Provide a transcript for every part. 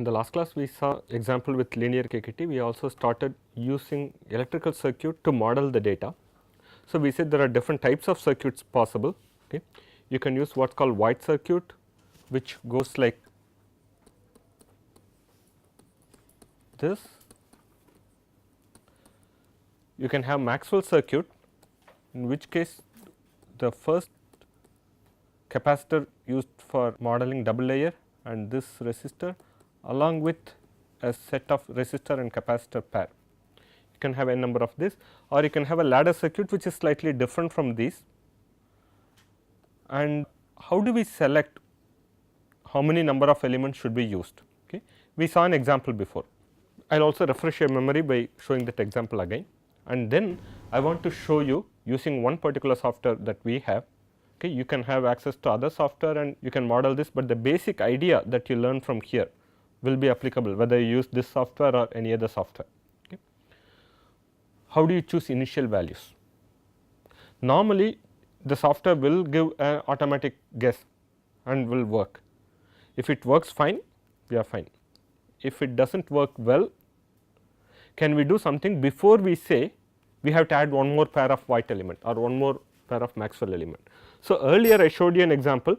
In the last class we saw example with linear KKT, we also started using electrical circuit to model the data. So, we said there are different types of circuits possible. Okay. You can use what is called white circuit, which goes like this. You can have Maxwell circuit, in which case the first capacitor used for modeling double layer and this resistor along with a set of resistor and capacitor pair. You can have a number of this, or you can have a ladder circuit which is slightly different from these. And how do we select how many number of elements should be used? Okay. We saw an example before. I will also refresh your memory by showing that example again, and then I want to show you using one particular software that we have. Okay. You can have access to other software and you can model this, but the basic idea that you learn from here will be applicable whether you use this software or any other software. Okay. How do you choose initial values? Normally the software will give an automatic guess and will work. If it works fine, we are fine. If it does not work well, can we do something before we say we have to add one more pair of white element or one more pair of Maxwell element. So, earlier I showed you an example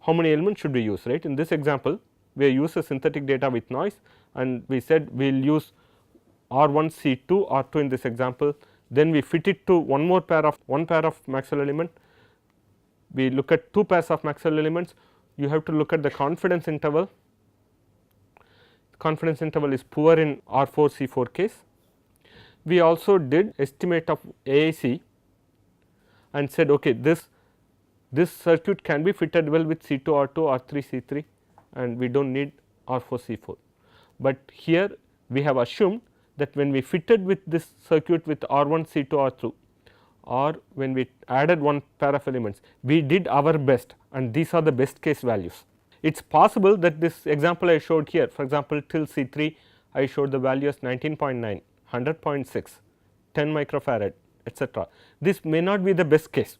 how many elements should we use, right. In this example we use a synthetic data with noise and we said we will use R1 C2 R2 in this example, then we fit it to one pair of Maxwell element. We look at two pairs of Maxwell elements. You have to look at the confidence interval. Confidence interval is poor in R4 C4 case. We also did estimate of AIC and said okay, this circuit can be fitted well with C2 R2 R3 C3 and we do not need R4 C4. But here we have assumed that when we fitted with this circuit with R1 C2 R2 or when we added one pair of elements, we did our best and these are the best case values. It is possible that this example I showed here, for example, till C3 I showed the value as 19.9, 100.6, 10 microfarad, etc. This may not be the best case,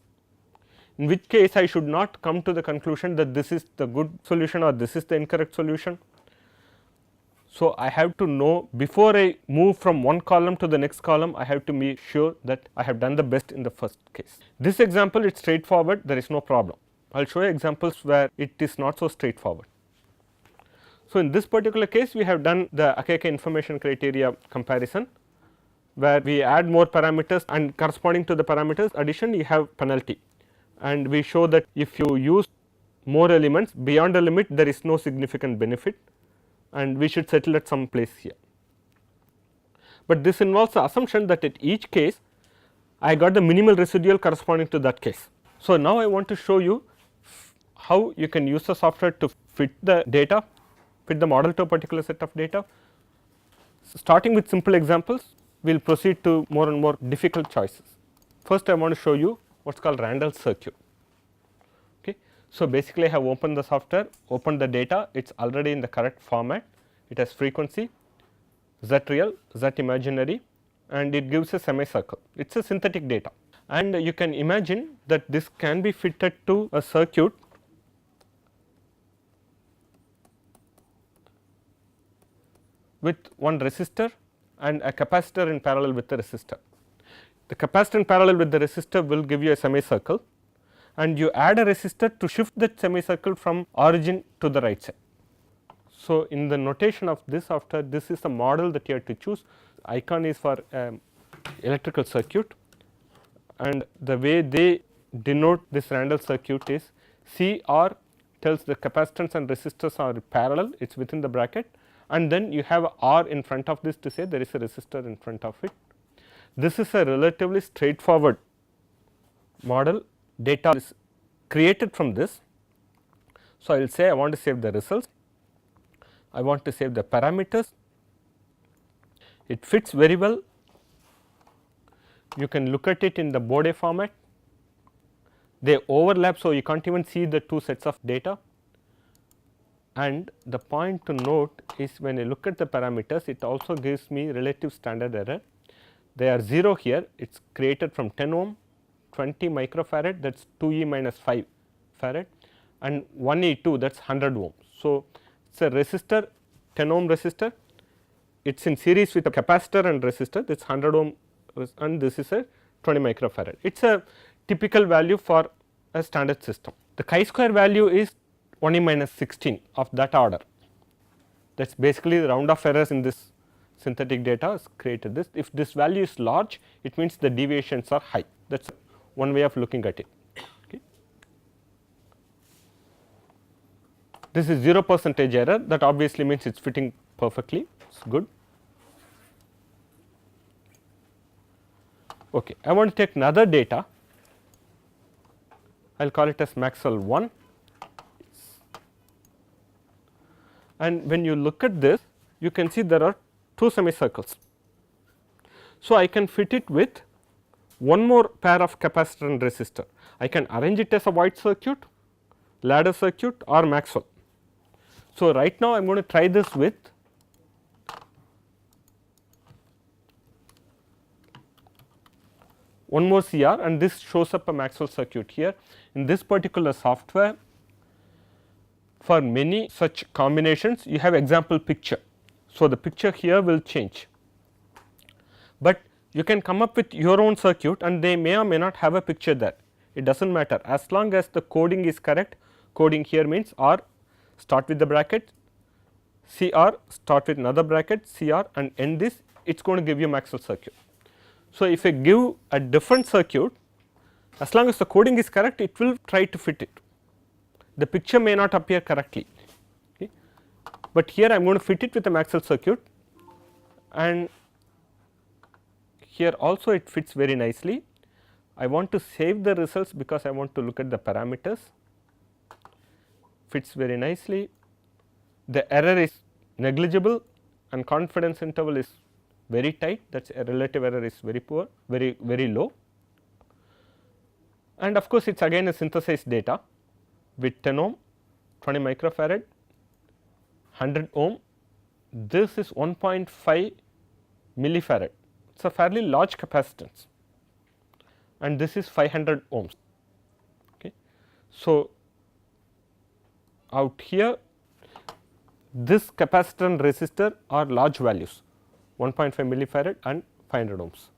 in which case I should not come to the conclusion that this is the good solution or this is the incorrect solution. So, I have to know before I move from one column to the next column, I have to be sure that I have done the best in the first case. This example it is straightforward, there is no problem. I will show you examples where it is not so straightforward. So, in this particular case we have done the Akeka information criteria comparison, where we add more parameters and corresponding to the parameters addition you have penalty, and we show that if you use more elements beyond a limit there is no significant benefit and we should settle at some place here. But this involves the assumption that at each case I got the minimal residual corresponding to that case. So, now I want to show you how you can use the software to fit the data, fit the model to a particular set of data. Starting with simple examples, we will proceed to more and more difficult choices. First I want to show you what is called Randall circuit. Okay. So, basically I have opened the software, opened the data, it is already in the correct format, it has frequency, Z real, Z imaginary and it gives a semicircle, it is a synthetic data. And you can imagine that this can be fitted to a circuit with one resistor and a capacitor in parallel with the resistor. The capacitor in parallel with the resistor will give you a semicircle and you add a resistor to shift that semicircle from origin to the right side. So, in the notation of this software, this is the model that you have to choose. Icon is for electrical circuit and the way they denote this Randall circuit is CR tells the capacitance and resistors are parallel, it is within the bracket, and then you have R in front of this to say there is a resistor in front of it. This is a relatively straightforward model, data is created from this. So, I will say I want to save the results, I want to save the parameters, it fits very well, you can look at it in the Bode format, they overlap. So, you can't even see the two sets of data. And the point to note is when I look at the parameters, it also gives me relative standard error. They are 0 here, it is created from 10 ohm, 20 microfarad, that is 2e minus 5 farad, and 1e2, that is 100 ohm. So, it is a resistor 10 ohm resistor, it is in series with a capacitor and resistor, this 100 ohm and this is a 20 microfarad. It is a typical value for a standard system. The chi-square value is 1 e minus 16 of that order. That is basically the round off errors in this synthetic data has created this. If this value is large, it means the deviations are high. That is one way of looking at it. Okay. This is 0% error, that obviously means it is fitting perfectly, it is good. Okay. I want to take another data, I will call it as Maxwell 1, and when you look at this, you can see there are 2 semicircles. So, I can fit it with one more pair of capacitor and resistor. I can arrange it as a White circuit, ladder circuit or Maxwell. So, right now I am going to try this with one more CR, and this shows up a Maxwell circuit here. In this particular software, for many such combinations you have example picture. So, the picture here will change, but you can come up with your own circuit and they may or may not have a picture there, it does not matter as long as the coding is correct. Coding here means R start with the bracket, CR start with another bracket CR and end this, it is going to give you Maxwell circuit. So, if I give a different circuit, as long as the coding is correct, it will try to fit it. The picture may not appear correctly, okay. But here I am going to fit it with a Maxwell circuit, and here also it fits very nicely. I want to save the results because I want to look at the parameters, fits very nicely. The error is negligible and confidence interval is very tight, that is a relative error is very poor, very low, and of course, it is again a synthesized data with 10 ohm, 20 microfarad, 100 ohm, this is 1.5 millifarad, it is a fairly large capacitance, and this is 500 ohms. Okay. So, out here this capacitor and resistor are large values, 1.5 millifarad and 500 ohms.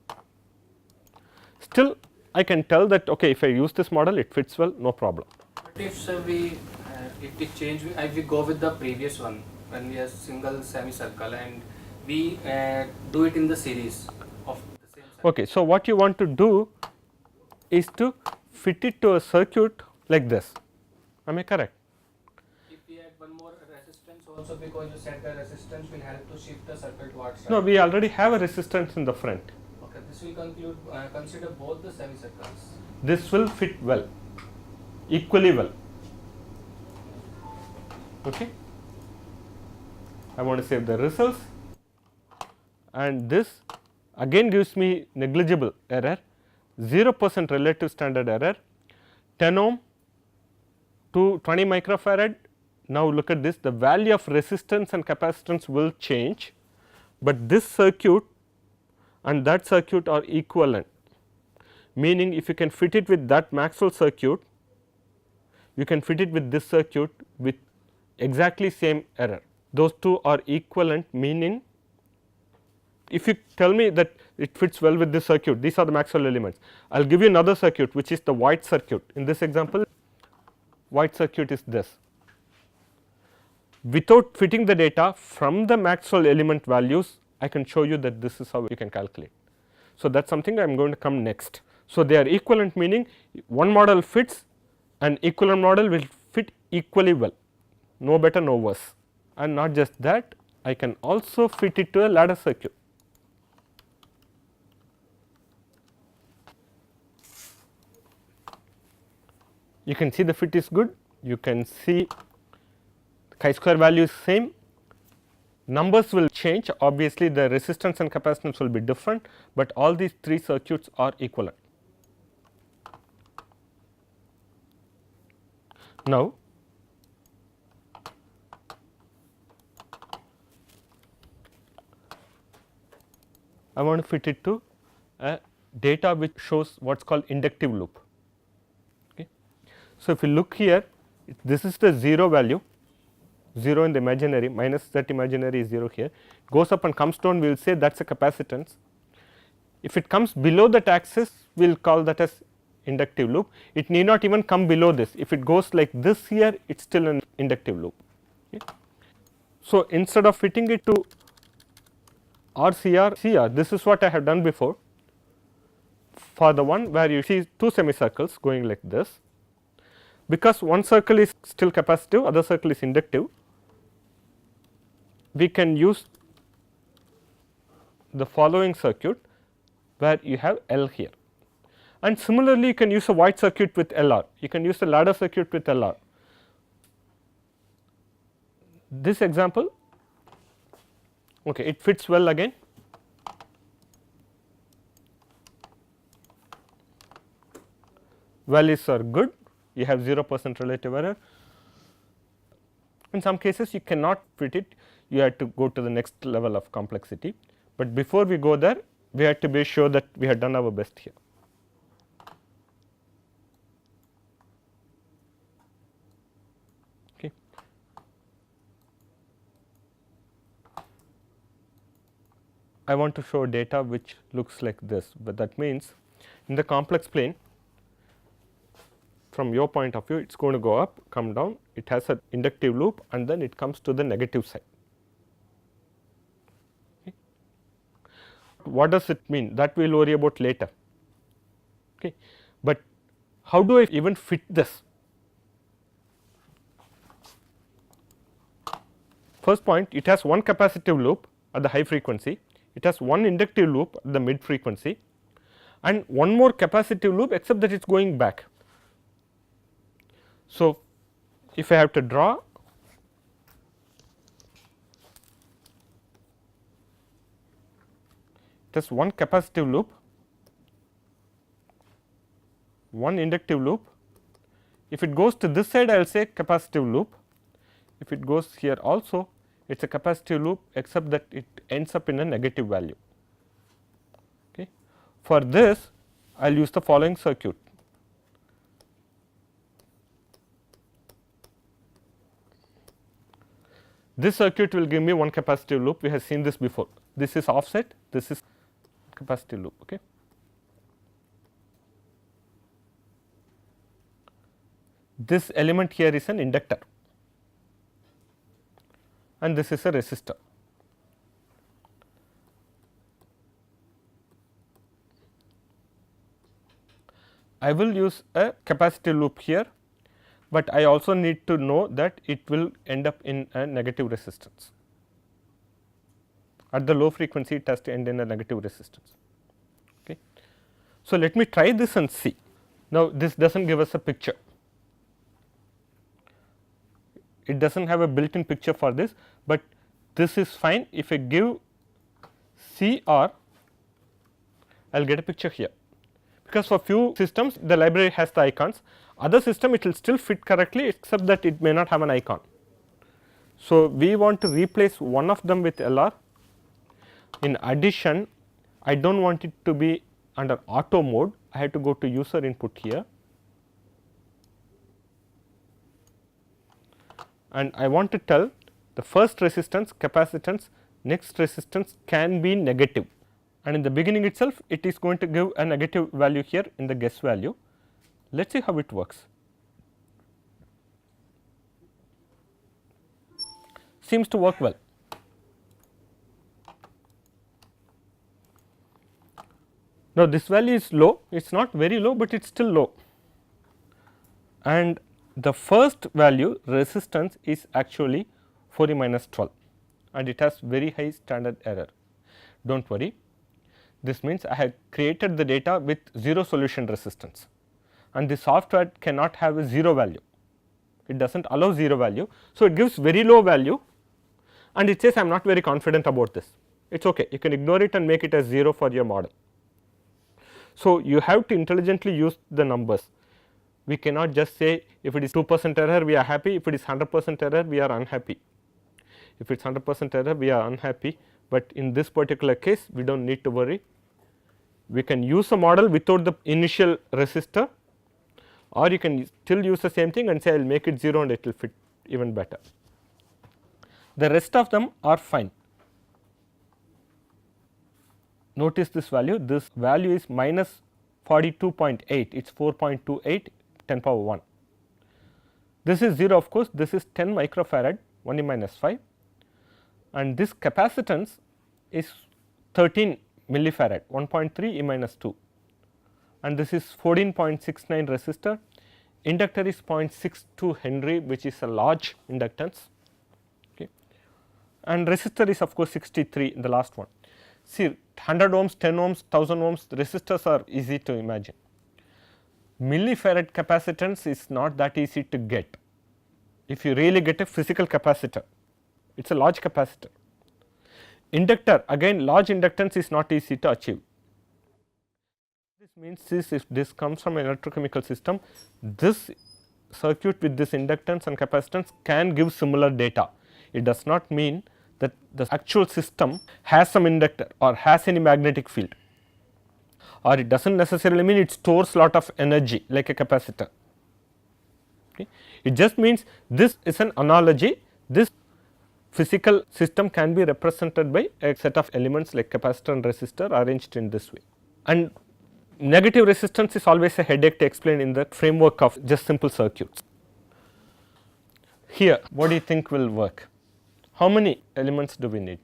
Still I can tell that okay, if I use this model it fits well, no problem. But if we if we go with the previous one when we have single semicircle and we do it in the series of the same circle. Okay, so what you want to do is to fit it to a circuit like this, am I correct? If we add one more resistance also, because you said the resistance will help to shift the circle towards. No, we already have a resistance in the front. Okay, this will consider both the semicircles. This will fit well, equally well. Okay. I want to save the results, and this again gives me negligible error, 0% relative standard error, 10 ohm to 20 microfarad. Now look at this, the value of resistance and capacitance will change, but this circuit and that circuit are equivalent, meaning if you can fit it with that Maxwell circuit, you can fit it with this circuit with exactly same error. Those two are equivalent, meaning if you tell me that it fits well with this circuit, these are the Maxwell elements, I will give you another circuit which is the White circuit. In this example, White circuit is this. Without fitting the data from the Maxwell element values, I can show you that this is how you can calculate. So, that is something I am going to come next. So, they are equivalent, meaning one model fits, an equivalent model will fit equally well, no better, no worse. And not just that, I can also fit it to a ladder circuit. You can see the fit is good, you can see the chi-square value is same, numbers will change, obviously the resistance and capacitance will be different, but all these three circuits are equivalent. Now, I want to fit it to a data which shows what is called inductive loop. Okay. So, if you look here, this is the 0 value, 0 in the imaginary, minus that imaginary is 0 here, goes up and comes down, we will say that is a capacitance. If it comes below that axis, we will call that as inductive loop. It need not even come below this, if it goes like this here, it is still an inductive loop. Okay. So, instead of fitting it to RCR, CR, this is what I have done before. For the one where you see two semicircles going like this, because one circle is still capacitive, other circle is inductive, we can use the following circuit where you have L here. And similarly, you can use a white circuit with LR, you can use a ladder circuit with LR. This example, okay, it fits well again. Values are good, you have 0% relative error. In some cases you cannot fit it, you have to go to the next level of complexity, but before we go there, we have to be sure that we have done our best here. Okay. I want to show data which looks like this, but that means in the complex plane, from your point of view, it is going to go up, come down, it has an inductive loop and then it comes to the negative side. Okay. What does it mean? That we will worry about later. Okay. But how do I even fit this? First point, it has one capacitive loop at the high frequency, it has one inductive loop at the mid frequency and one more capacitive loop, except that it is going back. So, if I have to draw, it has one capacitive loop, one inductive loop. If it goes to this side, I will say capacitive loop. If it goes here also, it is a capacitive loop, except that it ends up in a negative value. Okay. For this, I will use the following circuit. This circuit will give me one capacitive loop, we have seen this before. This is offset, this is capacitive loop. Okay. This element here is an inductor and this is a resistor. I will use a capacitive loop here, but I also need to know that it will end up in a negative resistance. At the low frequency, it has to end in a negative resistance. Okay. So, let me try this and see. Now, this does not give us a picture, it does not have a built in picture for this, but this is fine. If I give CR, I will get a picture here, because for few systems the library has the icons, other system it will still fit correctly, except that it may not have an icon. So, we want to replace one of them with LR. In addition, I do not want it to be under auto mode, I have to go to user input here and I want to tell the first resistance capacitance, next resistance can be negative, and in the beginning itself it is going to give a negative value here in the guess value. Let us see how it works. Seems to work well. Now, this value is low, it is not very low, but it is still low, and the first value resistance is actually 4e minus 12 and it has very high standard error. Do not worry, this means I have created the data with 0 solution resistance and the software cannot have a 0 value, it does not allow 0 value. So, it gives very low value and it says I am not very confident about this, it is okay, you can ignore it and make it as 0 for your model. So, you have to intelligently use the numbers. We cannot just say if it is 2% error we are happy, if it is 100% error we are unhappy. If it is 100% error we are unhappy, but in this particular case we do not need to worry. We can use a model without the initial resistor, or you can still use the same thing and say I will make it 0 and it will fit even better. the rest of them are fine. Notice this value is minus 42.8, it is 4.28 10 power 1. This is 0 of course, this is 10 microfarad 1 e minus 5 and this capacitance is 13 millifarad 1.3 e minus 2 and this is 14.69 resistor, inductor is 0.62 Henry which is a large inductance, okay. And resistor is of course 63 in the last one. See 100 ohms, 10 ohms, 1000 ohms, the resistors are easy to imagine. Millifarad capacitance is not that easy to get. If you really get a physical capacitor, it is a large capacitor. Inductor, again large inductance is not easy to achieve. This means is if this comes from an electrochemical system, this circuit with this inductance and capacitance can give similar data. It does not mean that the actual system has some inductor or has any magnetic field, or it does not necessarily mean it stores lot of energy like a capacitor. Okay. It just means this is an analogy, this physical system can be represented by a set of elements like capacitor and resistor arranged in this way. And negative resistance is always a headache to explain in the framework of just simple circuits. Here what do you think will work? How many elements do we need?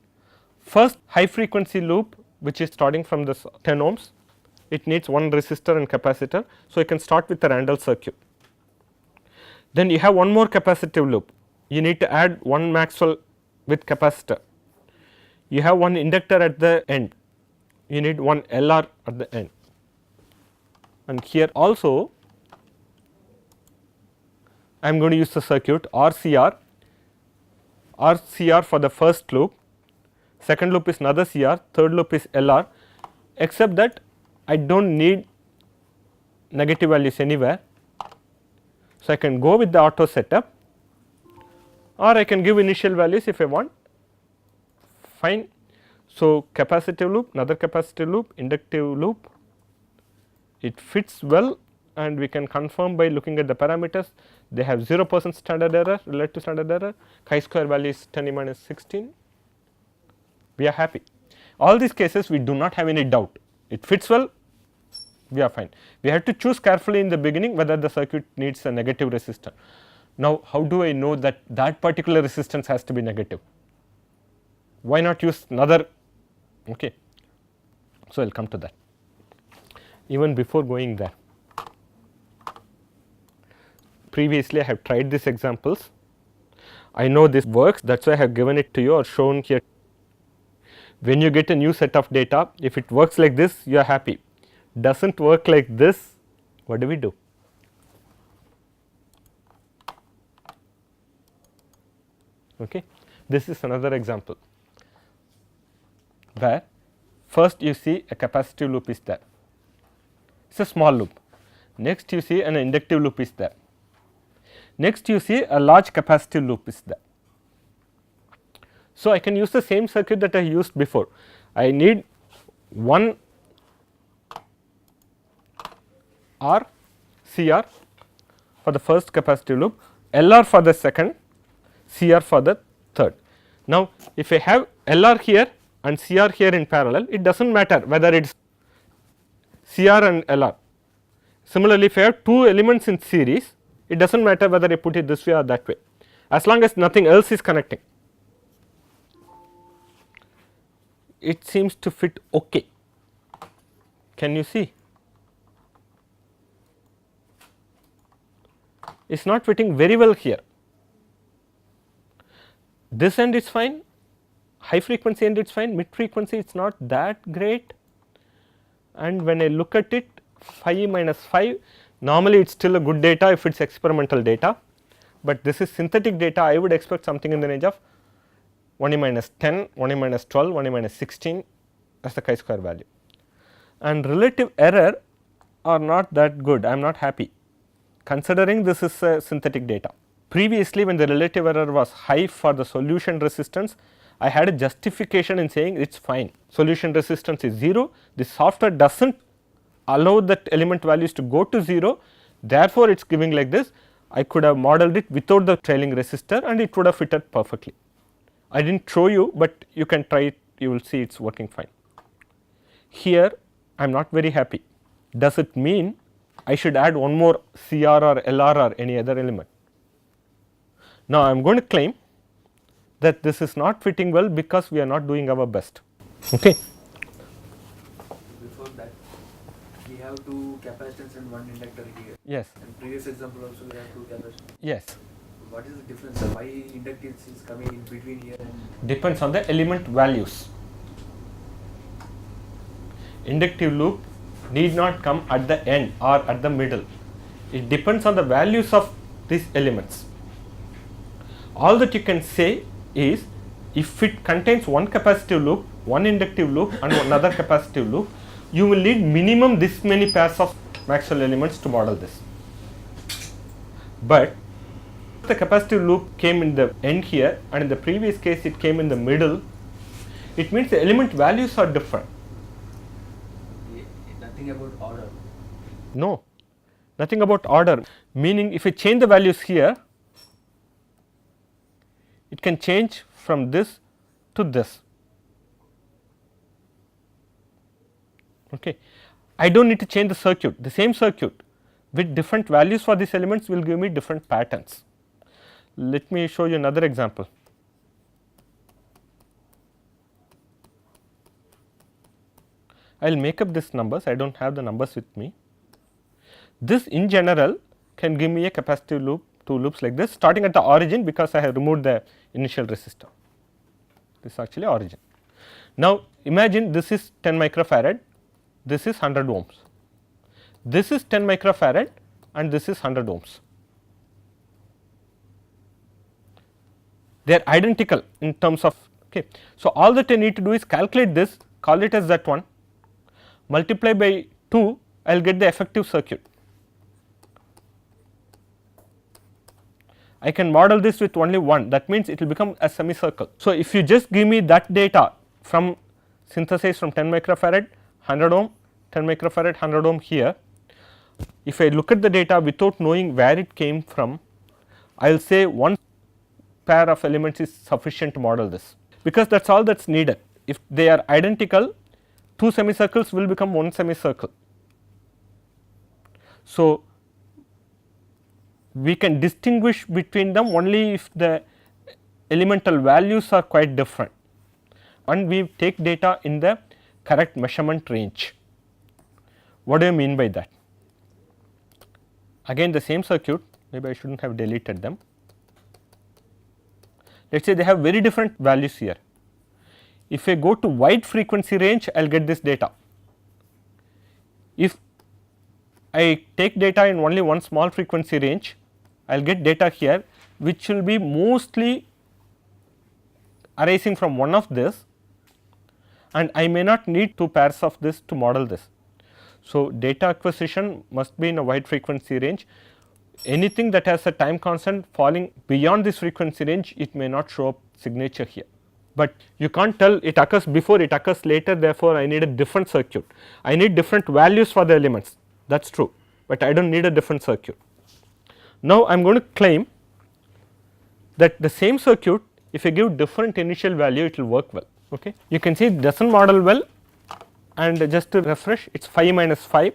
First, high frequency loop which is starting from this 10 ohms, it needs one resistor and capacitor. So, you can start with a Randall circuit. Then you have one more capacitive loop, you need to add one Maxwell with capacitor. You have one inductor at the end, you need one LR at the end. And here also I am going to use the circuit RCR for the first loop, second loop is another CR, third loop is LR, except that I do not need negative values anywhere. So, I can go with the auto setup or I can give initial values if I want, fine. So, capacitive loop, another capacitive loop, inductive loop, it fits well and we can confirm by looking at the parameters. They have 0% standard error, relative standard error, chi-square value is 10 e minus 16, we are happy. All these cases we do not have any doubt, it fits well, we are fine. We have to choose carefully in the beginning whether the circuit needs a negative resistor. Now, how do I know that that particular resistance has to be negative? Why not use another, okay. So, I will come to that. Even before going there, previously I have tried these examples, I know this works, that is why I have given it to you or shown here. When you get a new set of data, if it works like this, you are happy, does not work like this, what do we do? Okay. This is another example where first you see a capacitive loop is there, it is a small loop, next you see an inductive loop is there, next you see a large capacitive loop is there. So, I can use the same circuit that I used before, I need one R CR for the first capacitive loop, LR for the second, CR for the third. Now, if I have LR here and CR here in parallel, it does not matter whether it is CR and LR. Similarly, if I have two elements in series, it does not matter whether I put it this way or that way, as long as nothing else is connecting. It seems to fit okay. Can you see? It is not fitting very well here. This end is fine, high frequency end is fine, mid frequency it is not that great, and when I look at it 5 minus 5, normally it is still a good data if it is experimental data, but this is synthetic data. I would expect something in the range of 1 e minus 10, 1 e minus 12, 1 e minus 16 as the chi-square value, and relative error are not that good, I am not happy considering this is a synthetic data. Previously when the relative error was high for the solution resistance, I had a justification in saying it is fine, solution resistance is 0, the software does not allow that element values to go to 0, therefore, it is giving like this. I could have modeled it without the trailing resistor and it would have fitted perfectly. I did not show you, but you can try it, you will see it is working fine. Here I am not very happy. Does it mean I should add one more CR or LR or any other element? Now I am going to claim that this is not fitting well because we are not doing our best. Okay. Before that, we have two capacitance and one inductor here. Yes. And previous example also we have two capacitors. Yes. What is the difference? Why inductance is coming in between here and Depends on the element values. Inductive loop need not come at the end or at the middle. It depends on the values of these elements. All that you can say is, if it contains one capacitive loop, one inductive loop and another capacitive loop, you will need minimum this many pairs of Maxwell elements to model this. But the capacitive loop came in the end here and in the previous case it came in the middle, it means the element values are different. nothing about order? No, nothing about order, meaning if you change the values here, it can change from this to this. Okay. I do not need to change the circuit, the same circuit with different values for these elements will give me different patterns. Let me show you another example. I will make up these numbers, I do not have the numbers with me. This in general can give me a capacitive loop, two loops like this starting at the origin because I have removed the initial resistor. This is actually origin. Now imagine this is 10 microfarad, this is 100 ohms. This is 10 microfarad and this is 100 ohms. They are identical in terms of, okay. So all that I need to do is calculate this, call it as that one, multiply by 2, I will get the effective circuit. I can model this with only one, that means it will become a semicircle. So if you just give me that data from synthesize from 10 microfarad, 100 ohm, 10 microfarad, 100 ohm here, if I look at the data without knowing where it came from, I will say one pair of elements is sufficient to model this, because that is all that is needed. If they are identical, two semicircles will become one semicircle. So we can distinguish between them only if the elemental values are quite different and we take data in the correct measurement range. What do I mean by that? Again the same circuit, maybe I should not have deleted them. Let us say they have very different values here. If I go to wide frequency range, I will get this data. If I take data in only one small frequency range, I will get data here which will be mostly arising from one of this, and I may not need two pairs of this to model this. So data acquisition must be in a wide frequency range. Anything that has a time constant falling beyond this frequency range, it may not show up signature here. But you can't tell it occurs before, it occurs later, therefore I need a different circuit. I need different values for the elements, that is true, but I do not need a different circuit. Now I am going to claim that the same circuit, if I give different initial value, it will work well. Okay. You can see it does not model well, and just to refresh, it is 5 minus 5.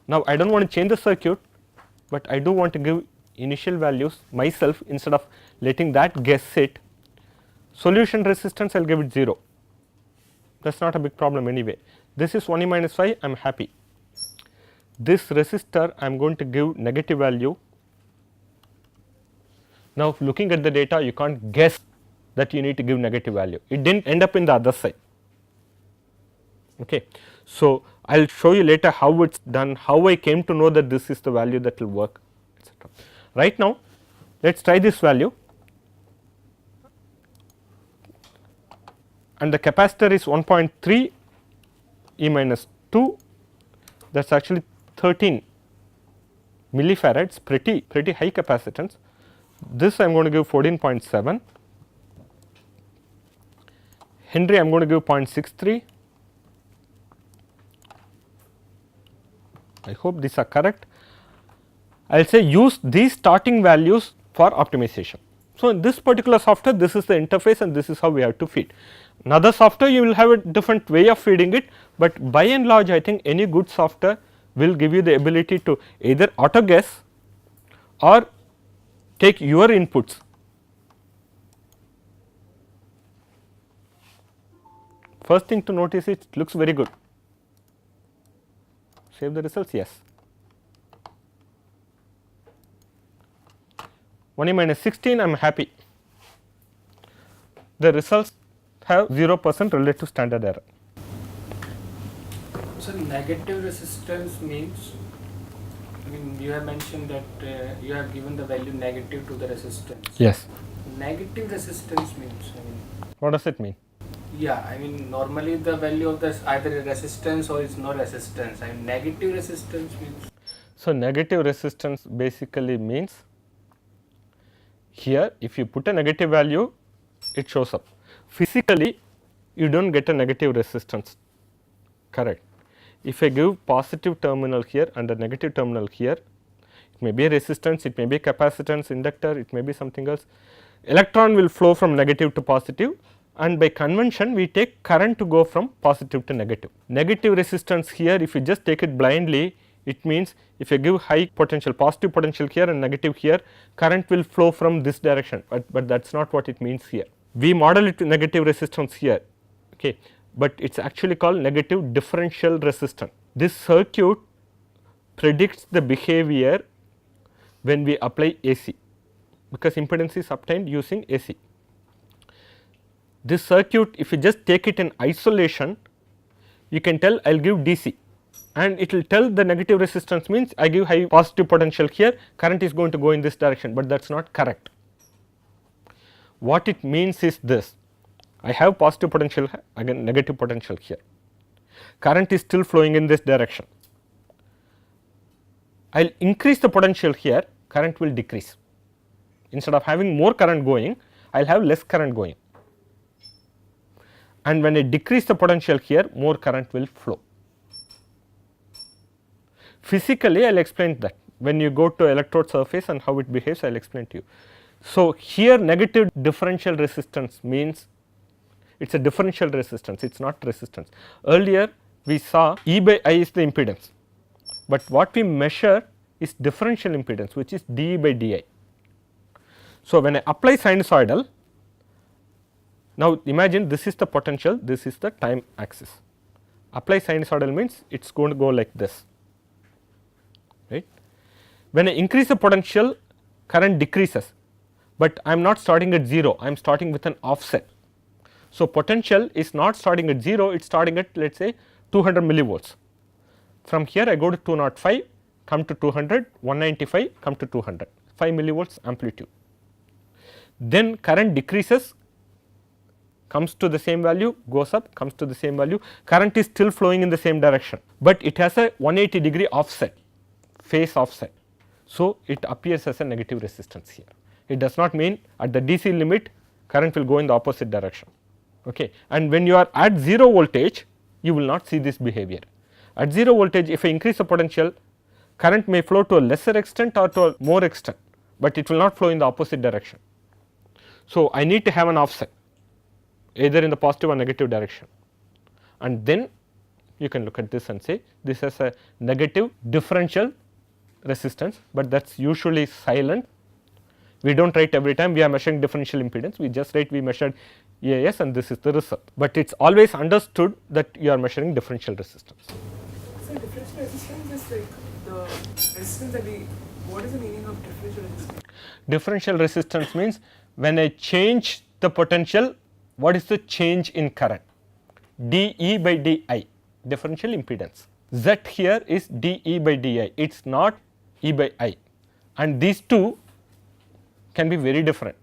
Now I do not want to change the circuit, but I do want to give initial values myself instead of letting that guess it. Solution resistance I will give it 0, that is not a big problem anyway. This is 1 e minus 5, I am happy. This resistor I am going to give negative value. Now looking at the data, you can't guess that you need to give negative value, it did not end up in the other side. Okay. So I will show you later how it is done, how I came to know that this is the value that will work, etc. Right now let us try this value, and the capacitor is 1.3 e minus 2, that is actually 13 millifarads, pretty high capacitance. This I am going to give 14.7, Henry I am going to give 0.63. I hope these are correct. I will say use these starting values for optimization. So, in this particular software this is the interface and this is how we have to feed. Another software you will have a different way of feeding it, but by and large I think any good software will give you the ability to either auto guess or take your inputs. First thing to notice is it looks very good. Save the results, yes. 1e minus 16, I am happy. The results have 0% relative standard error. So, negative resistance means, I mean, you have mentioned that you have given the value negative to the resistance. Yes. Negative resistance means, I mean, What does it mean? yeah, I mean, normally the value of this either a resistance or it's no resistance. I mean, negative resistance means. So, negative resistance basically means here if you put a negative value it shows up. Physically you do not get a negative resistance, correct. If I give positive terminal here and a negative terminal here, it may be a resistance, it may be a capacitance, inductor, it may be something else. Electron will flow from negative to positive, and by convention we take current to go from positive to negative. Negative resistance here, if you just take it blindly, it means if you give high potential, positive potential here and negative here, current will flow from this direction, but that is not what it means here. We model it to negative resistance here, okay, but it is actually called negative differential resistance. This circuit predicts the behavior when we apply AC, because impedance is obtained using AC. This circuit, if you just take it in isolation, you can tell I will give DC and it will tell the negative resistance means I give high positive potential here, current is going to go in this direction, but that is not correct. What it means is this: I have positive potential, again negative potential here, current is still flowing in this direction. I will increase the potential here, current will decrease. Instead of having more current going, I will have less current going, and when I decrease the potential here, more current will flow. Physically I will explain that when you go to electrode surface and how it behaves, I will explain to you. So, here negative differential resistance means it is a differential resistance, it is not resistance. Earlier we saw E by I is the impedance, but what we measure is differential impedance, which is dE by di. So, when I apply sinusoidal, now imagine this is the potential, this is the time axis. Apply sinusoidal means it is going to go like this, right. When I increase the potential, current decreases, but I am not starting at 0, I am starting with an offset. So, potential is not starting at 0, it is starting at let us say 200 millivolts. From here I go to 205, come to 200, 195, come to 200, 5 millivolts amplitude. Then current decreases, comes to the same value, goes up, comes to the same value, current is still flowing in the same direction, but it has a 180 degree offset, phase offset. So, it appears as a negative resistance here. It does not mean at the DC limit current will go in the opposite direction, okay. And when you are at 0 voltage, you will not see this behavior. At 0 voltage, if I increase the potential, current may flow to a lesser extent or to a more extent, but it will not flow in the opposite direction. So, I need to have an offset either in the positive or negative direction, and then you can look at this and say this has a negative differential resistance, but that is usually silent. We do not write every time we are measuring differential impedance, we just write we measured EAS and this is the result, but it is always understood that you are measuring differential resistance. So, differential resistance is like the resistance that we, what is the meaning of differential resistance? Differential resistance means when I change the potential, what is the change in current? dE by di, differential impedance. Z here is dE by di, it is not E by I, and these two can be very different.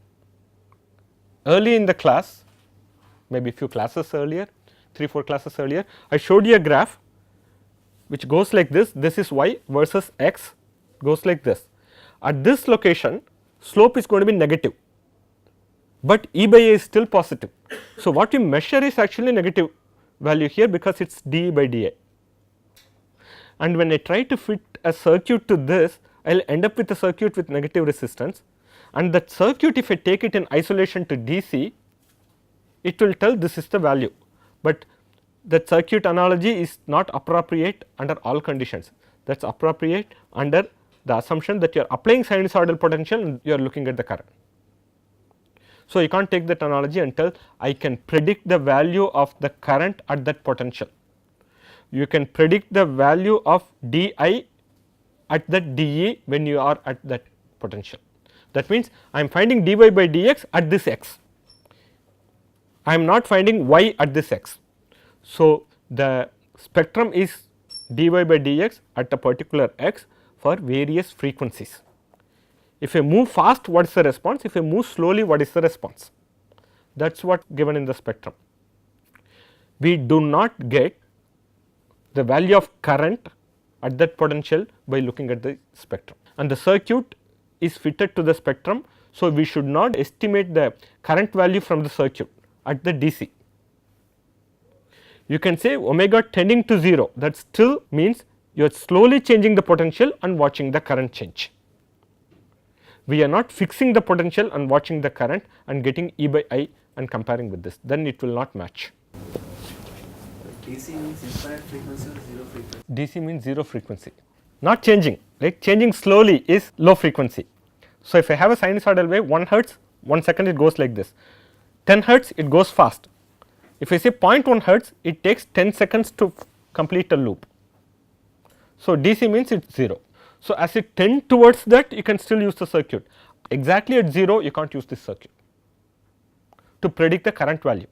Early in the class, maybe few classes earlier, 3-4 classes earlier, I showed you a graph which goes like this is y versus x, goes like this. At this location, slope is going to be negative, but E by A is still positive. So, what we measure is actually negative value here because it is dE by di. And when I try to fit a circuit to this, I will end up with a circuit with negative resistance, and that circuit, if I take it in isolation to DC, it will tell this is the value, but that circuit analogy is not appropriate under all conditions. That is appropriate under the assumption that you are applying sinusoidal potential and you are looking at the current. So, you can't take that analogy and tell I can predict the value of the current at that potential. You can predict the value of dI at that dE when you are at that potential. That means, I am finding dy by dx at this x, I am not finding y at this x. So, the spectrum is dy by dx at a particular x for various frequencies. If I move fast, what is the response? If I move slowly, what is the response? That is what given in the spectrum. We do not get the value of current at that potential by looking at the spectrum, and the circuit is fitted to the spectrum. So, we should not estimate the current value from the circuit at the DC. You can say omega tending to 0, that still means you are slowly changing the potential and watching the current change. We are not fixing the potential and watching the current and getting E by I and comparing with this, then it will not match. DC means infinite frequency or zero frequency? DC means 0 frequency, not changing, right? Changing slowly is low frequency. So, if I have a sinusoidal wave 1 hertz, 1 second it goes like this, 10 hertz it goes fast. If I say 0.1 hertz, it takes 10 seconds to complete a loop. So, DC means it is 0. So, as it tends towards that, you can still use the circuit. Exactly at 0, you can't use this circuit to predict the current value.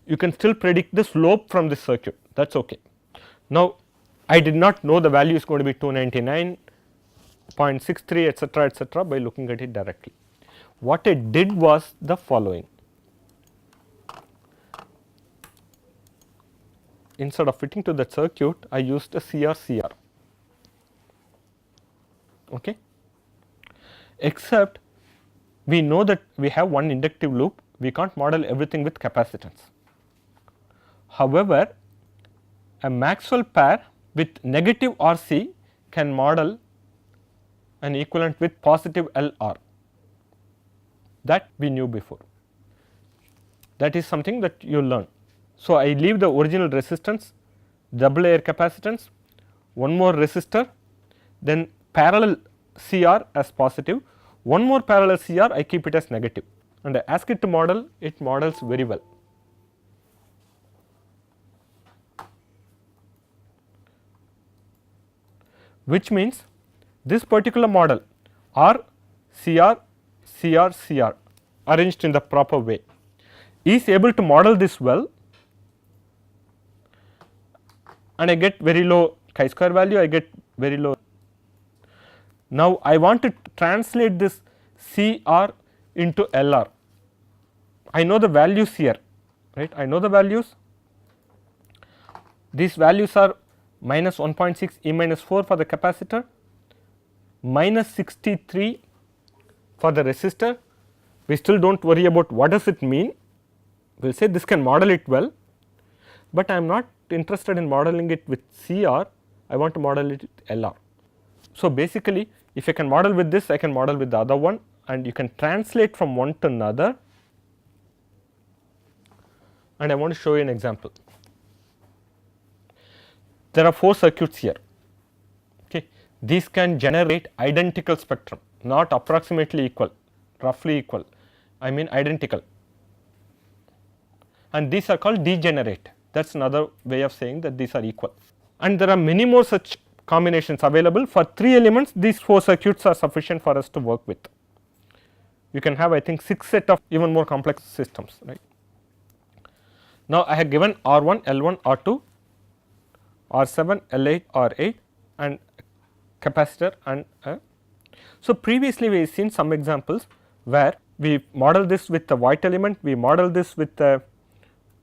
You can still predict the slope from this circuit, that is okay. Now, I did not know the value is going to be 299.63 etc., by looking at it directly. What I did was the following. Instead of fitting to that circuit, I used a CR. Okay. Except we know that we have one inductive loop, we can't model everything with capacitance. However, a Maxwell pair with negative RC can model an equivalent with positive LR, that we knew before. That is something that you learn. So, I leave the original resistance, double layer capacitance, one more resistor, then parallel CR as positive, one more parallel CR I keep it as negative, and I ask it to model, it models very well. Which means this particular model R, CR, CR, CR arranged in the proper way is able to model this well, and I get very low chi-square value, I get very low. Now, I want to translate this CR into LR. I know the values here, right? I know the values. These values are minus 1.6 E minus 4 for the capacitor, minus 63 for the resistor. We still do not worry about what does it mean. We will say this can model it well, but I am not interested in modeling it with CR, I want to model it with LR. So, basically if I can model with this, I can model with the other one, and you can translate from one to another, and I want to show you an example. There are 4 circuits here. Okay. These can generate identical spectrum, not approximately equal, roughly equal, I mean identical, and these are called degenerate. That is another way of saying that these are equal, and there are many more such combinations available. For 3 elements, these 4 circuits are sufficient for us to work with. You can have, I think, 6 set of even more complex systems, right. Now, I have given R1, L1, R2, R7, L8, R8 and capacitor and so previously we have seen some examples where we model this with the Voigt element, we model this with the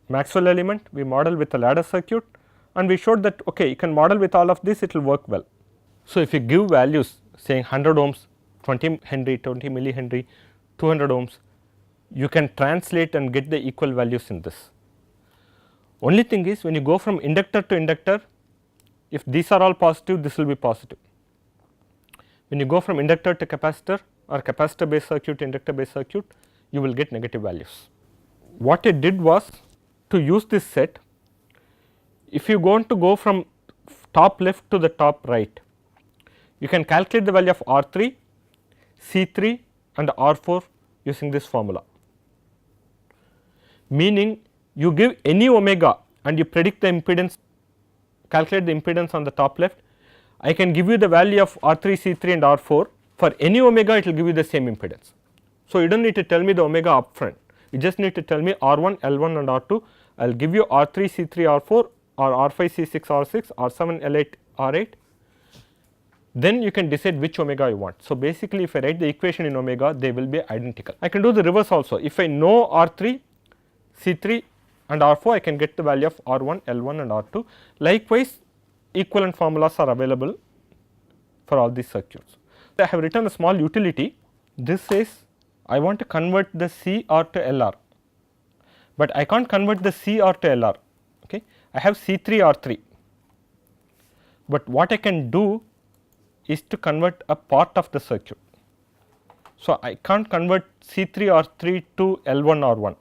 Maxwell element, we model with the ladder circuit, and we showed that okay, you can model with all of this, it will work well. So, if you give values saying 100 ohms, 20 Henry, 20 millihenry, 200 ohms, you can translate and get the equal values in this. Only thing is when you go from inductor to inductor, if these are all positive, this will be positive. When you go from inductor to capacitor or capacitor based circuit to inductor based circuit, you will get negative values. What I did was to use this set. If you want to go from top left to the top right, you can calculate the value of R 3, C 3 and R 4 using this formula, meaning you give any omega and you predict the impedance, calculate the impedance on the top left. I can give you the value of R 3, C 3 and R 4 for any omega, it will give you the same impedance. So, you do not need to tell me the omega upfront, you just need to tell me R 1, L 1 and R 2. I will give you R 3, C 3, R 4 or R 5, C 6, R 6, R 7, L 8, R 8, then you can decide which omega you want. So, basically if I write the equation in omega, they will be identical. I can do the reverse also. If I know R 3, C 3 and R 4, I can get the value of R 1, L 1 and R 2. Likewise, equivalent formulas are available for all these circuits. I have written a small utility. This says I want to convert the CR to LR, but I can't convert the CR to LR. Okay. I have C3 R3, but what I can do is to convert a part of the circuit. So, I can't convert C3 R3 to L1 R1.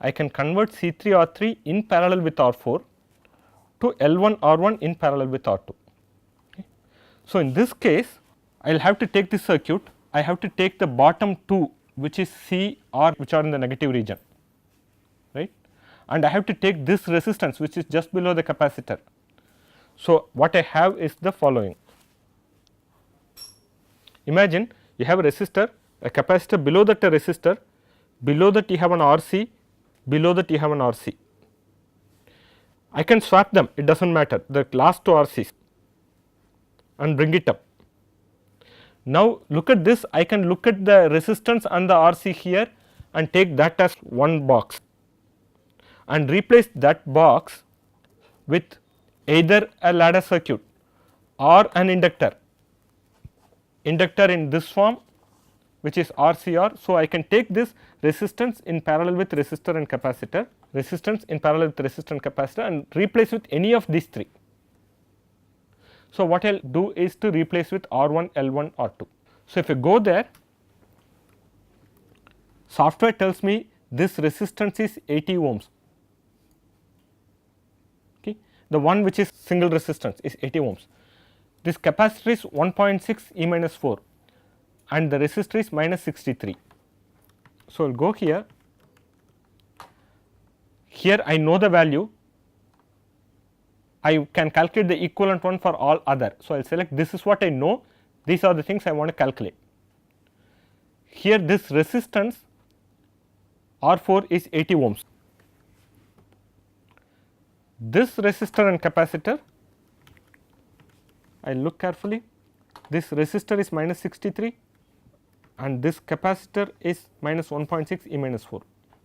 I can convert C3 R3 in parallel with R4 to L1 R1 in parallel with R2. Okay. So, in this case I will have to take this circuit, I have to take the bottom two, which is C, R, which are in the negative region, right, and I have to take this resistance which is just below the capacitor. So, what I have is the following. Imagine you have a resistor, a capacitor, below that a resistor, below that you have an RC, below that you have an RC. I can swap them, it does not matter, the last two RCs and bring it up. Now, look at this, I can look at the resistance and the RC here and take that as one box and replace that box with either a ladder circuit or an inductor in this form, which is RCR. So, I can take this resistance in parallel with resistor and capacitor, resistance in parallel with resistor and capacitor and replace with any of these three. So, what I will do is to replace with R1, L1, R2. So, if you go there, software tells me this resistance is 80 ohms, okay. The one which is single resistance is 80 ohms. This capacitor is 1.6 E minus 4 and the resistor is minus 63. So, I will go here, I know the value, I can calculate the equivalent one for all other. So, I will select this is what I know, these are the things I want to calculate. Here this resistance R4 is 80 ohms, this resistor and capacitor, I look carefully, this resistor is minus 63 and this capacitor is minus 1.6 E minus 4,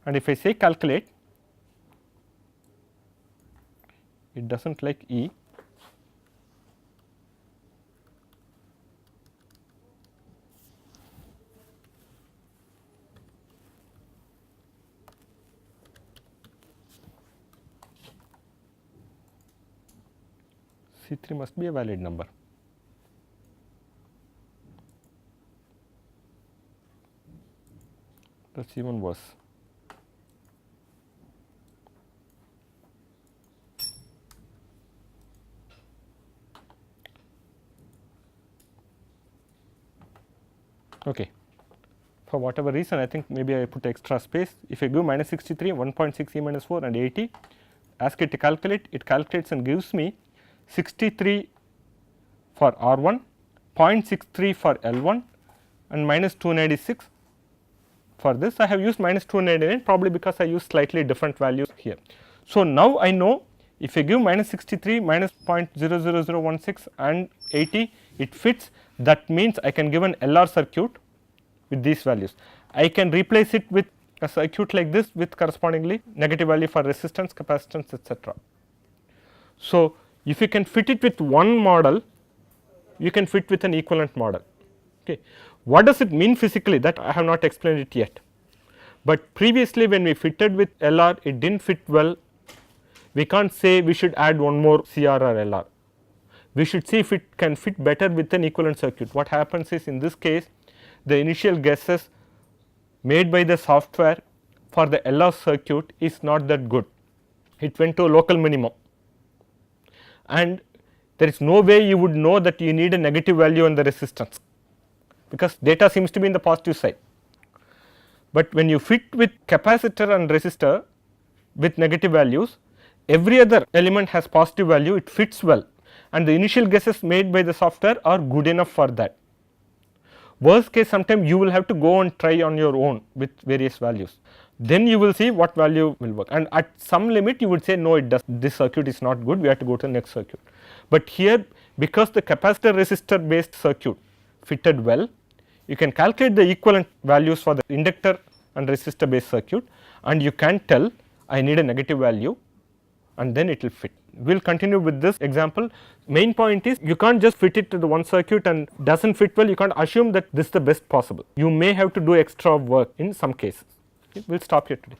and if I say calculate, it does not like E. C3 must be a valid number. That is even worse. Okay. For whatever reason, I think maybe I put extra space. If I give minus 63, 1.6 E minus 4 and 80, ask it to calculate, it calculates and gives me 63 for R1, 0.63 for L1 and minus 296 for this. I have used minus 299 probably because I used slightly different values here. So, now I know if I give minus 63, minus 0.00016 and 80, it fits. That means I can give an LR circuit with these values. I can replace it with a circuit like this with correspondingly negative value for resistance, capacitance, etc. So, if you can fit it with one model, you can fit with an equivalent model. Okay. What does it mean physically? That I have not explained it yet, but previously when we fitted with LR, it did not fit well. We can't say we should add one more CR or LR. we should see if it can fit better with an equivalent circuit. What happens is, in this case, the initial guesses made by the software for the LR circuit is not that good. It went to a local minimum, and there is no way you would know that you need a negative value on the resistance, because data seems to be in the positive side. But when you fit with capacitor and resistor with negative values, every other element has positive value, it fits well, and the initial guesses made by the software are good enough for that. Worst case, sometimes you will have to go and try on your own with various values, then you will see what value will work, and at some limit you would say no, it does, this circuit is not good, we have to go to the next circuit. But here, because the capacitor resistor based circuit fitted well, you can calculate the equivalent values for the inductor and resistor based circuit, and you can tell I need a negative value, and then it will fit. We will continue with this example. Main point is, you can't just fit it to the one circuit and does not fit well, you can't assume that this is the best possible. You may have to do extra work in some cases. Okay, we will stop here today.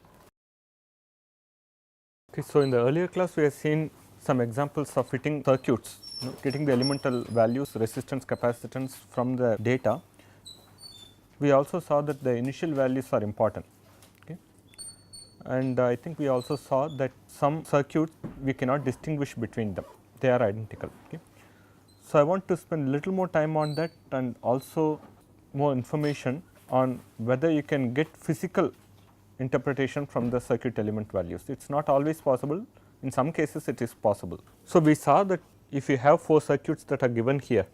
Okay, so, in the earlier class we have seen some examples of fitting circuits, getting the elemental values, resistance, capacitance from the data. We also saw that the initial values are important, okay. And I think we also saw that some circuits we cannot distinguish between them, they are identical. Okay. So, I want to spend little more time on that, and also more information on whether you can get physical interpretation from the circuit element values. It is not always possible, in some cases it is possible. So, we saw that if you have 4 circuits that are given here,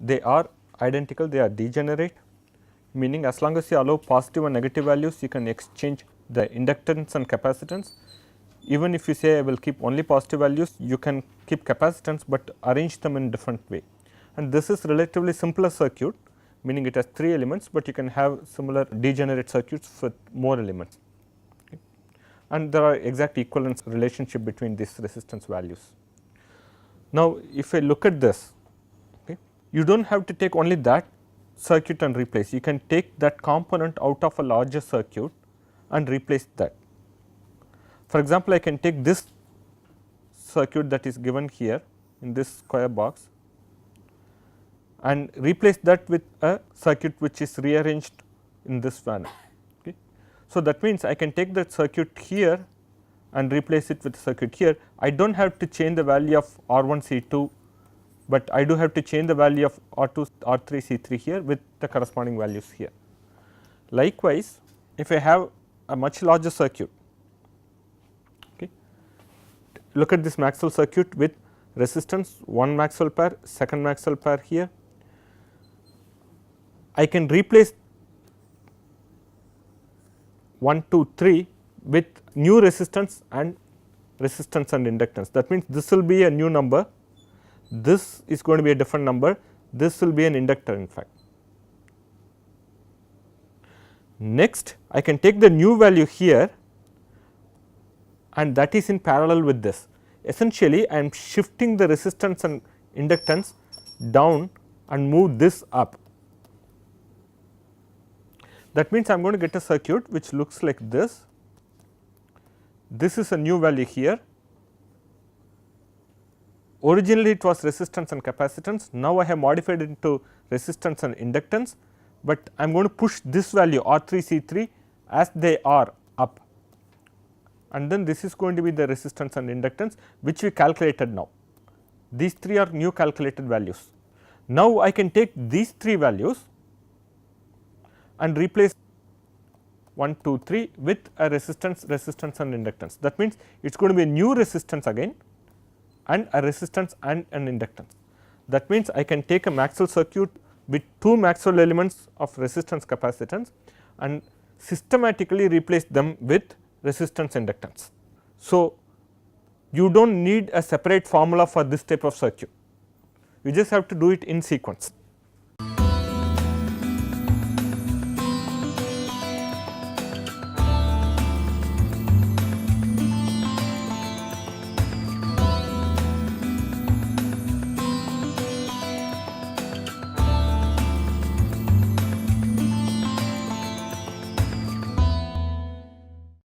they are identical, they are degenerate, meaning as long as you allow positive and negative values, you can exchange the inductance and capacitance. Even if you say I will keep only positive values, you can keep capacitance, but arrange them in different way. And this is relatively simpler circuit, meaning it has 3 elements, but you can have similar degenerate circuits with more elements. Okay. And there are exact equivalence relationship between these resistance values. Now, if I look at this, okay, you do not have to take only that circuit and replace, you can take that component out of a larger circuit and replace that. For example, I can take this circuit that is given here in this square box and replace that with a circuit which is rearranged in this manner. Okay. So, that means I can take that circuit here and replace it with a circuit here. I do not have to change the value of R1 C2, but I do have to change the value of R2 R3 C3 here with the corresponding values here. Likewise, if I have a much larger circuit, okay, look at this Maxwell circuit with resistance 1 Maxwell pair, second Maxwell pair here, I can replace 1, 2, 3 with new resistance and inductance. That means, this will be a new number, this is going to be a different number, this will be an inductor in fact. Next, I can take the new value here and that is in parallel with this. Essentially, I am shifting the resistance and inductance down and move this up. That means, I am going to get a circuit which looks like this. This is a new value here. Originally, it was resistance and capacitance. Now, I have modified it into resistance and inductance, but I am going to push this value R3 C3 as they are up, and then this is going to be the resistance and inductance which we calculated now. These 3 are new calculated values. Now, I can take these 3 values and replace 1, 2, 3 with a resistance and inductance. That means, it is going to be a new resistance again and a resistance and an inductance. That means, I can take a Maxwell circuit with 2 Maxwell elements of resistance capacitance and systematically replace them with resistance inductance. So, you do not need a separate formula for this type of circuit, you just have to do it in sequence.